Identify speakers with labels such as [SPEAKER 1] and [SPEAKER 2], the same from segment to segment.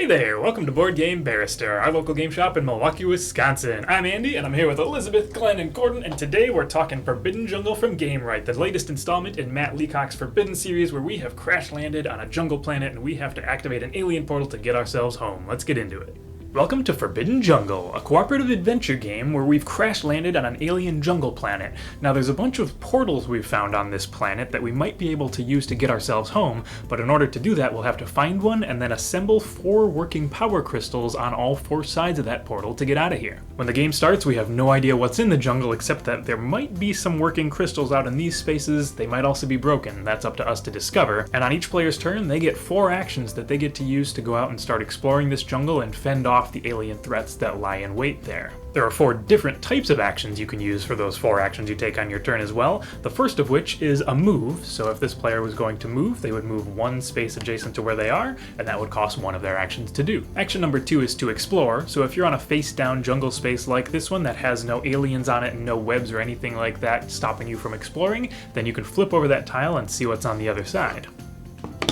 [SPEAKER 1] Hey there, welcome to Board Game Barrister, our local game shop in Milwaukee, Wisconsin. I'm Andy, and I'm here with Elizabeth, Glenn, and Gordon, and today we're talking Forbidden Jungle from Gamewright, the latest installment in Matt Leacock's Forbidden series where we have crash-landed on a jungle planet and we have to activate an alien portal to get ourselves home. Let's get into it. Welcome to Forbidden Jungle, a cooperative adventure game where we've crash-landed on an alien jungle planet. Now there's a bunch of portals we've found on this planet that we might be able to use to get ourselves home, but in order to do that we'll have to find one and then assemble 4 working power crystals on all 4 sides of that portal to get out of here. When the game starts we have no idea what's in the jungle except that there might be some working crystals out in these spaces. They might also be broken, that's up to us to discover, and on each player's turn they get 4 actions that they get to use to go out and start exploring this jungle and fend off the alien threats that lie in wait there. There are 4 different types of actions you can use for those 4 actions you take on your turn as well, the first of which is a move. So if this player was going to move, they would move 1 space adjacent to where they are, and that would cost 1 of their actions to do. Action number 2 is to explore, so if you're on a face-down jungle space like this one that has no aliens on it and no webs or anything like that stopping you from exploring, then you can flip over that tile and see what's on the other side.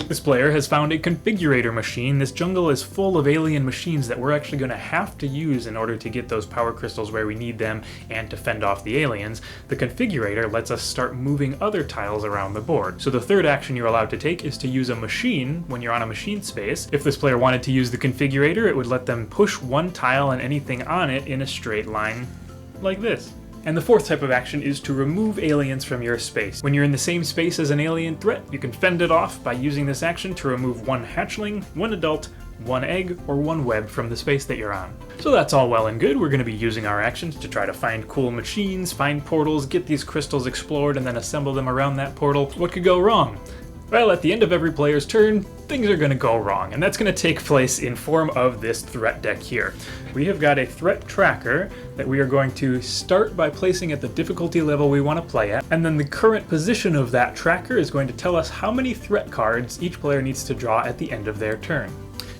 [SPEAKER 1] This player has found a configurator machine. This jungle is full of alien machines that we're actually going to have to use in order to get those power crystals where we need them and to fend off the aliens. The configurator lets us start moving other tiles around the board. So the third action you're allowed to take is to use a machine when you're on a machine space. If this player wanted to use the configurator, it would let them push 1 tile and anything on it in a straight line like this. And the 4th type of action is to remove aliens from your space. When you're in the same space as an alien threat, you can fend it off by using this action to remove 1 hatchling, 1 adult, 1 egg, or 1 web from the space that you're on. So that's all well and good. We're going to be using our actions to try to find cool machines, find portals, get these crystals explored, and then assemble them around that portal. What could go wrong? Well, at the end of every player's turn, things are going to go wrong, and that's going to take place in form of this threat deck here. We have got a threat tracker that we are going to start by placing at the difficulty level we want to play at, and then the current position of that tracker is going to tell us how many threat cards each player needs to draw at the end of their turn.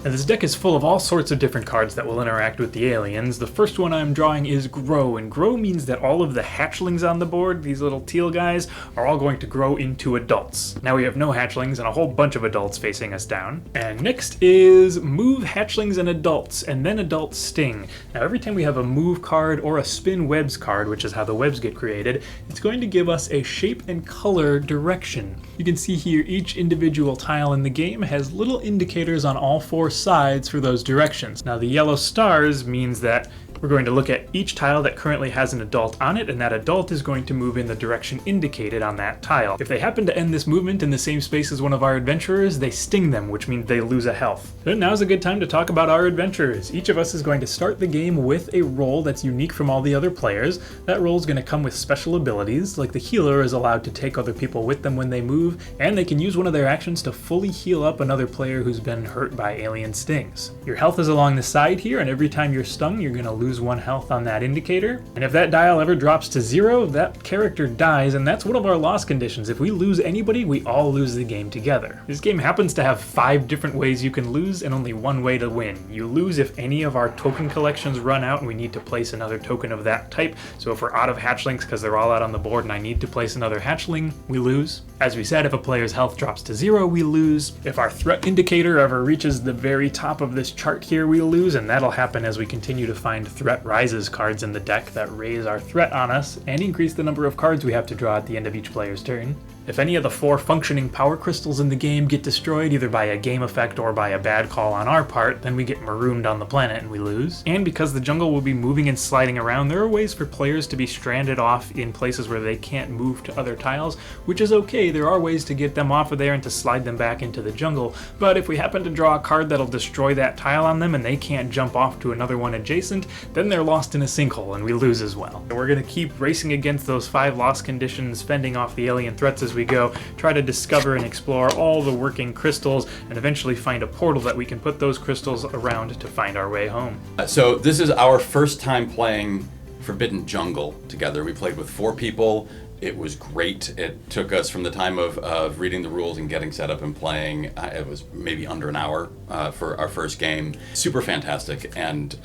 [SPEAKER 1] Now this deck is full of all sorts of different cards that will interact with the aliens. The first one I'm drawing is Grow, and Grow means that all of the hatchlings on the board, these little teal guys, are all going to grow into adults. Now we have no hatchlings and a whole bunch of adults facing us down. And next is Move Hatchlings and Adults, and then Adult Sting. Now every time we have a move card or a spin webs card, which is how the webs get created, it's going to give us a shape and color direction. You can see here each individual tile in the game has little indicators on all 4 sides for those directions. Now the yellow stars means that we're going to look at each tile that currently has an adult on it, and that adult is going to move in the direction indicated on that tile. If they happen to end this movement in the same space as one of our adventurers, they sting them, which means they lose a health. So now's a good time to talk about our adventurers. Each of us is going to start the game with a role that's unique from all the other players. That role is going to come with special abilities, like the healer is allowed to take other people with them when they move, and they can use one of their actions to fully heal up another player who's been hurt by alien stings. Your health is along the side here, and every time you're stung, you're going to lose 1 health on that indicator. And if that dial ever drops to 0, that character dies, and that's one of our loss conditions. If we lose anybody, we all lose the game together. This game happens to have 5 different ways you can lose and only 1 way to win. You lose if any of our token collections run out and we need to place another token of that type. So if we're out of hatchlings because they're all out on the board and I need to place another hatchling, we lose. As we said, if a player's health drops to 0, we lose. If our threat indicator ever reaches the very top of this chart here, we lose, and that'll happen as we continue to find threat rises cards in the deck that raise our threat on us and increase the number of cards we have to draw at the end of each player's turn. If any of the 4 functioning power crystals in the game get destroyed either by a game effect or by a bad call on our part, then we get marooned on the planet and we lose. And because the jungle will be moving and sliding around, there are ways for players to be stranded off in places where they can't move to other tiles, which is okay. There are ways to get them off of there and to slide them back into the jungle, but if we happen to draw a card that'll destroy that tile on them and they can't jump off to another one adjacent, then they're lost in a sinkhole and we lose as well. So we're going to keep racing against those 5 loss conditions, fending off the alien threats as we go, try to discover and explore all the working crystals, and eventually find a portal that we can put those crystals around to find our way home.
[SPEAKER 2] So this is our first time playing Forbidden Jungle together. We played with 4 people. It was great. It took us from the time of reading the rules and getting set up and playing, it was maybe under an hour for our first game. Super fantastic, and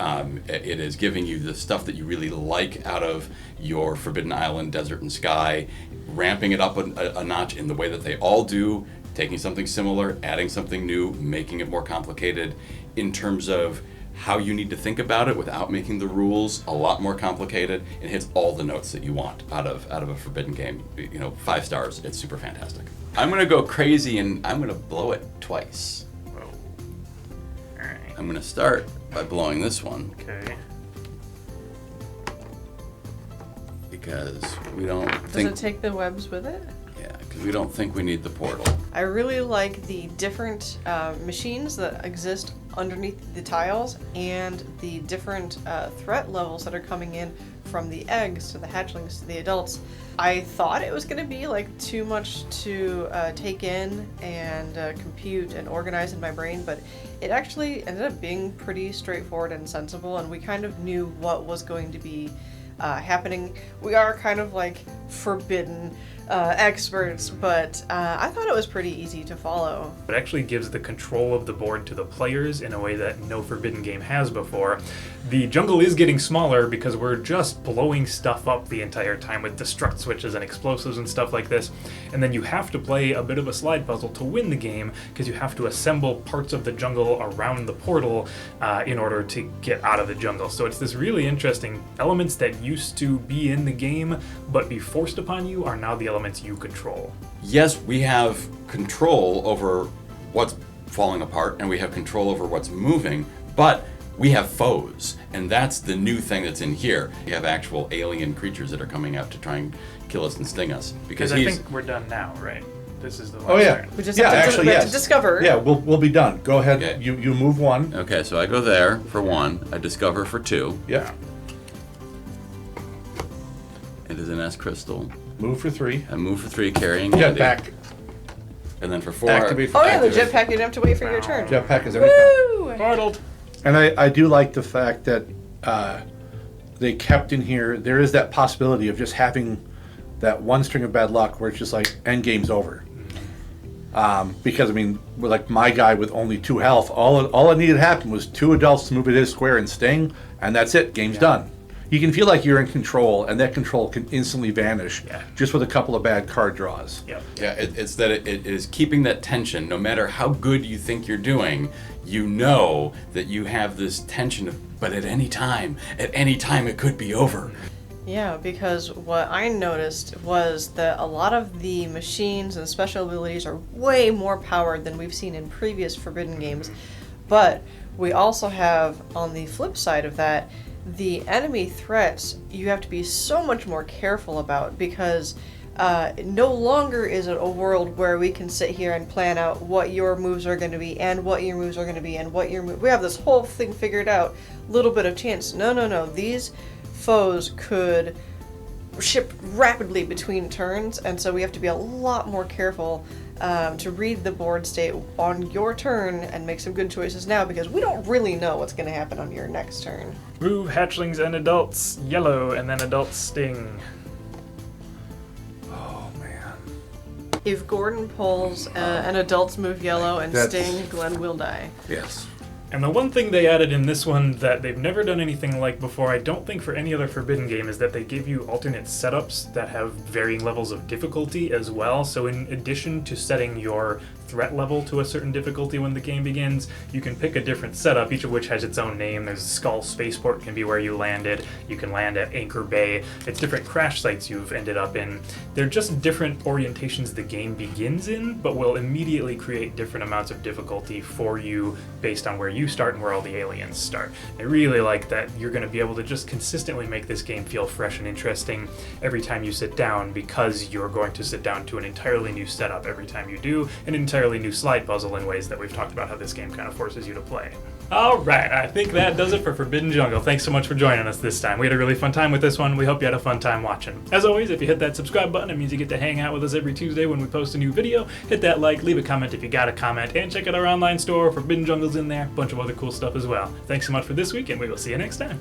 [SPEAKER 2] it is giving you the stuff that you really like out of your Forbidden Island, Desert and Sky, ramping it up a notch in the way that they all do, taking something similar, adding something new, making it more complicated. in terms of how you need to think about it without making the rules a lot more complicated. It hits all the notes that you want out of a Forbidden game. 5 stars. It's super fantastic. I'm gonna go crazy and I'm gonna blow it twice.
[SPEAKER 1] Whoa. All right.
[SPEAKER 2] I'm gonna start by blowing this one
[SPEAKER 1] Okay.
[SPEAKER 2] because we don't
[SPEAKER 3] Does
[SPEAKER 2] think.
[SPEAKER 3] it take the webs with it?
[SPEAKER 2] Yeah, because we don't think we need the portal.
[SPEAKER 3] I really like the different machines that exist underneath the tiles and the different threat levels that are coming in from the eggs to the hatchlings to the adults. I thought it was going to be like too much to take in and compute and organize in my brain, but it actually ended up being pretty straightforward and sensible, and we kind of knew what was going to be happening. We are kind of like forbidden experts, but I thought it was pretty easy to follow.
[SPEAKER 1] It actually gives the control of the board to the players in a way that no Forbidden game has before. The jungle is getting smaller because we're just blowing stuff up the entire time with destruct switches and explosives and stuff like this. And then you have to play a bit of a slide puzzle to win the game because you have to assemble parts of the jungle around the portal in order to get out of the jungle. So it's this really interesting elements that used to be in the game but be forced upon you are now the elements you control.
[SPEAKER 2] Yes, we have control over what's falling apart and we have control over what's moving, but we have foes, and that's the new thing that's in here. We have actual alien creatures that are coming out to try and kill us and sting us.
[SPEAKER 1] Because I think we're done now, right? This is the last
[SPEAKER 4] Oh yeah.
[SPEAKER 1] turn.
[SPEAKER 3] We just
[SPEAKER 4] yeah,
[SPEAKER 3] have to,
[SPEAKER 4] actually,
[SPEAKER 3] we have
[SPEAKER 4] yes.
[SPEAKER 3] to discover.
[SPEAKER 4] Yeah, we'll be done. Go ahead.
[SPEAKER 2] Okay.
[SPEAKER 4] You move one.
[SPEAKER 2] Okay, so I go there for 1, I discover for 2.
[SPEAKER 4] Yeah.
[SPEAKER 2] It is an S crystal.
[SPEAKER 4] Move for 3.
[SPEAKER 2] I move for 3, carrying Andy.
[SPEAKER 4] Jetpack.
[SPEAKER 2] And then for 4,
[SPEAKER 4] Activate for
[SPEAKER 3] Oh yeah, the
[SPEAKER 2] activate.
[SPEAKER 3] jetpack, you don't have to wait for your turn.
[SPEAKER 4] Jetpack is everything.
[SPEAKER 3] Woo!
[SPEAKER 1] Portaled.
[SPEAKER 4] And I do like the fact that they kept in here. There is that possibility of just having that one string of bad luck where it's just like end game's over. Because I mean, we're like my guy with only 2 health. All it needed to happen was 2 adults to move it his square and sting, and that's it. Game's done. You can feel like you're in control, and that control can instantly vanish just with a couple of bad card draws.
[SPEAKER 1] Yep.
[SPEAKER 2] Yeah, it's that it is keeping that tension. No matter how good you think you're doing, you know that you have this tension of, but at any time it could be over.
[SPEAKER 3] Yeah, because what I noticed was that a lot of the machines and special abilities are way more powered than we've seen in previous Forbidden games. But we also have, on the flip side of that, the enemy threats you have to be so much more careful about, because no longer is it a world where we can sit here and plan out what your moves are going to be and what your moves are going to be and what your we have this whole thing figured out. Little bit of chance. No. These foes could ship rapidly between turns, and so we have to be a lot more careful to read the board state on your turn and make some good choices now, because we don't really know what's going to happen on your next turn.
[SPEAKER 1] Move hatchlings and adults yellow, and then adults sting.
[SPEAKER 4] Oh man.
[SPEAKER 3] If Gordon pulls an adult's move yellow and
[SPEAKER 4] That's-
[SPEAKER 3] sting, Glenn will die.
[SPEAKER 4] Yes.
[SPEAKER 1] And the one thing they added in this one that they've never done anything like before, I don't think for any other Forbidden game, is that they give you alternate setups that have varying levels of difficulty as well. So in addition to setting your threat level to a certain difficulty when the game begins, you can pick a different setup, each of which has its own name. There's Skull Spaceport can be where you landed. You can land at Anchor Bay. It's different crash sites you've ended up in. They're just different orientations the game begins in, but will immediately create different amounts of difficulty for you based on where you start and where all the aliens start. I really like that you're going to be able to just consistently make this game feel fresh and interesting every time you sit down, because you're going to sit down to an entirely new setup every time you do, an entirely new slide puzzle in ways that we've talked about how this game kind of forces you to play. Alright, I think that does it for Forbidden Jungle. Thanks so much for joining us this time. We had a really fun time with this one. We hope you had a fun time watching. As always, if you hit that subscribe button, it means you get to hang out with us every Tuesday when we post a new video. Hit that like, leave a comment if you got a comment, and check out our online store. Forbidden Jungle's in there, a bunch of other cool stuff as well. Thanks so much for this week, and we will see you next time.